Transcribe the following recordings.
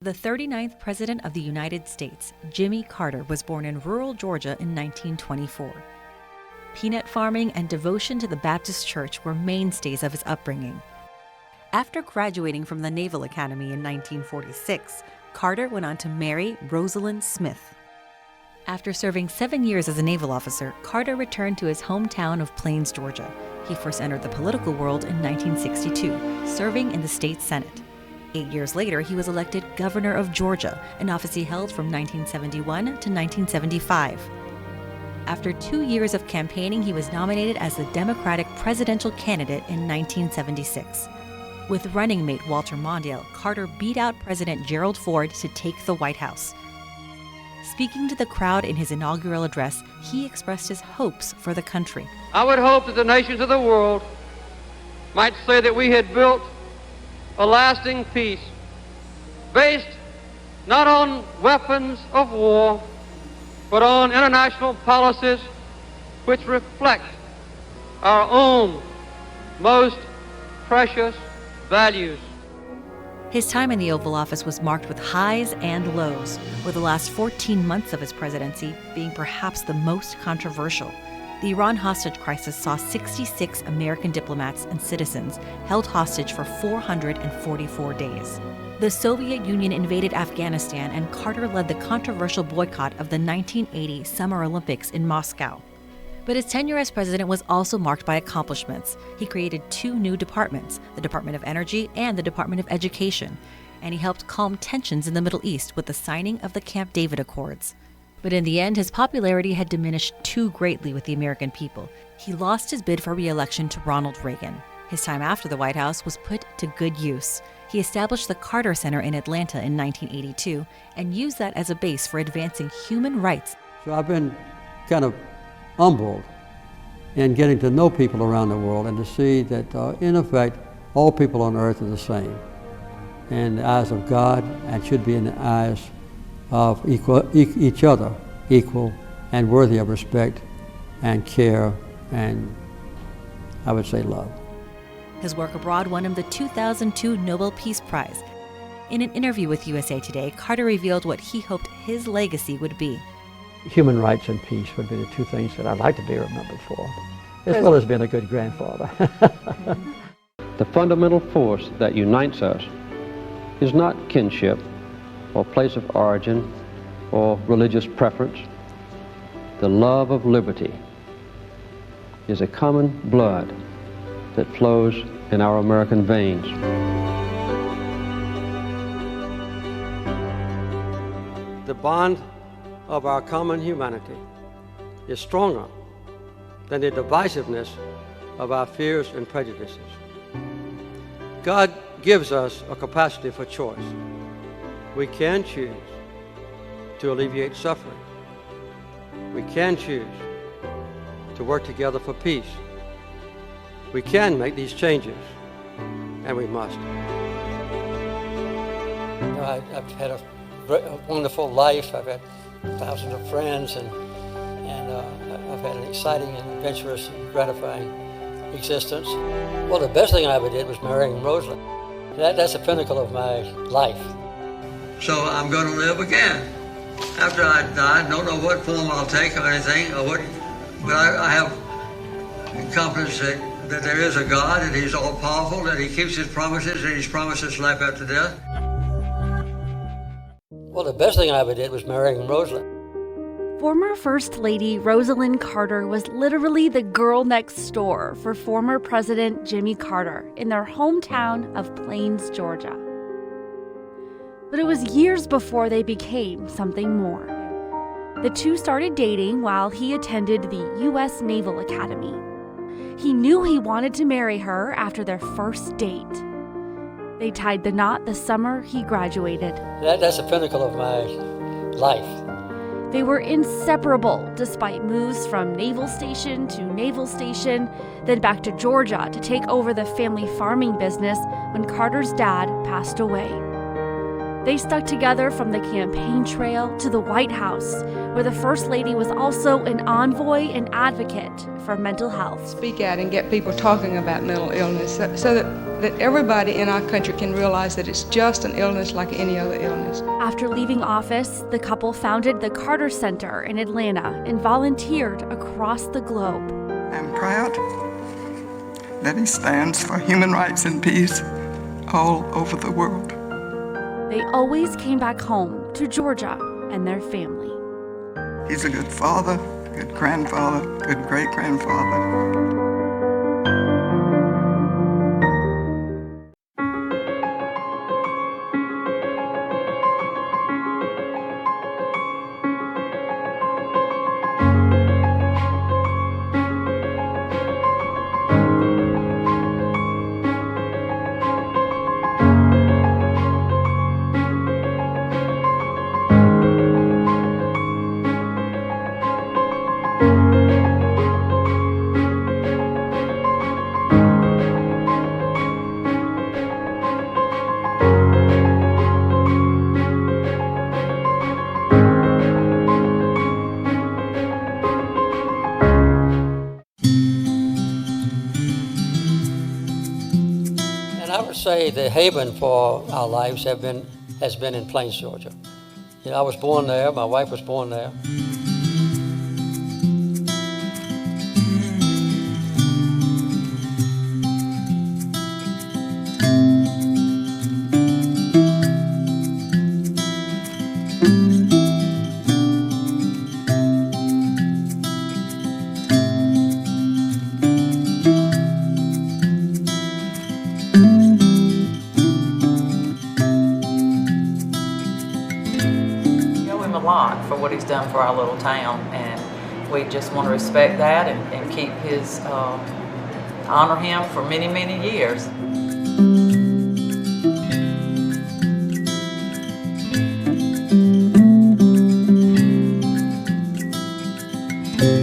The 39th President of the United States, Jimmy Carter, was born in rural Georgia in 1924. Peanut farming and devotion to the Baptist Church were mainstays of his upbringing. After graduating from the Naval Academy in 1946, Carter went on to marry Rosalynn Smith. After serving 7 years as a naval officer, Carter returned to his hometown of Plains, Georgia. He first entered the political world in 1962, serving in the state Senate. 8 years later, he was elected governor of Georgia, an office he held from 1971 to 1975. After 2 years of campaigning, he was nominated as the Democratic presidential candidate in 1976. With running mate Walter Mondale, Carter beat out President Gerald Ford to take the White House. Speaking to the crowd in his inaugural address, he expressed his hopes for the country. I would hope that the nations of the world might say that we had built a lasting peace based not on weapons of war, but on international policies which reflect our own most precious values. His time in the Oval Office was marked with highs and lows, with the last 14 months of his presidency being perhaps the most controversial. The Iran hostage crisis saw 66 American diplomats and citizens held hostage for 444 days. The Soviet Union invaded Afghanistan, and Carter led the controversial boycott of the 1980 Summer Olympics in Moscow. But his tenure as president was also marked by accomplishments. He created 2 new departments, the Department of Energy and the Department of Education, and he helped calm tensions in the Middle East with the signing of the Camp David Accords. But in the end, his popularity had diminished too greatly with the American people. He lost his bid for re-election to Ronald Reagan. His time after the White House was put to good use. He established the Carter Center in Atlanta in 1982 and used that as a base for advancing human rights. So I've been kind of humbled in getting to know people around the world and to see that, in effect, all people on earth are the same in the eyes of God, and should be in the eyes of each other, equal and worthy of respect and care and, I would say, love. His work abroad won him the 2002 Nobel Peace Prize. In an interview with USA Today, Carter revealed what he hoped his legacy would be. Human rights and peace would be the 2 things that I'd like to be remembered for, as well as being a good grandfather. The fundamental force that unites us is not kinship or place of origin or religious preference. The love of liberty is a common blood that flows in our American veins. The bond of our common humanity is stronger than the divisiveness of our fears and prejudices. God gives us a capacity for choice. We can choose to alleviate suffering. We can choose to work together for peace. We can make these changes, and we must. I've had a wonderful life. I've had thousands of friends, and I've had an exciting and adventurous and gratifying existence. Well, the best thing I ever did was marrying Rosalynn. That's the pinnacle of my life. So I'm going to live again. After I die, don't know what form I'll take or anything, but I have confidence that there is a God, that He's all-powerful, that He keeps His promises, and His promises life after death. Well, the best thing I ever did was marrying Rosalynn. Former First Lady Rosalynn Carter was literally the girl next door for former President Jimmy Carter in their hometown of Plains, Georgia. But it was years before they became something more. The two started dating while he attended the U.S. Naval Academy. He knew he wanted to marry her after their first date. They tied the knot the summer he graduated. That's the pinnacle of my life. They were inseparable despite moves from naval station to naval station, then back to Georgia to take over the family farming business when Carter's dad passed away. They stuck together from the campaign trail to the White House, where the First Lady was also an envoy and advocate for mental health. Speak out and get people talking about mental illness so that everybody in our country can realize that it's just an illness like any other illness. After leaving office, the couple founded the Carter Center in Atlanta and volunteered across the globe. I'm proud that he stands for human rights and peace all over the world. They always came back home to Georgia and their family. He's a good father, good grandfather, good great-grandfather. I would say the haven for our lives has been in Plains, Georgia. You know, I was born there. My wife was born there. For what he's done for our little town, and we just want to respect that and keep his honor him for many, many years.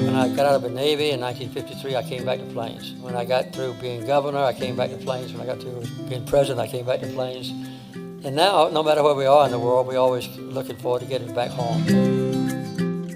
When I got out of the Navy in 1953, I came back to Plains. When I got through being governor, I came back to Plains. When I got through being president, I came back to Plains. And now, no matter where we are in the world, we're always looking forward to getting back home.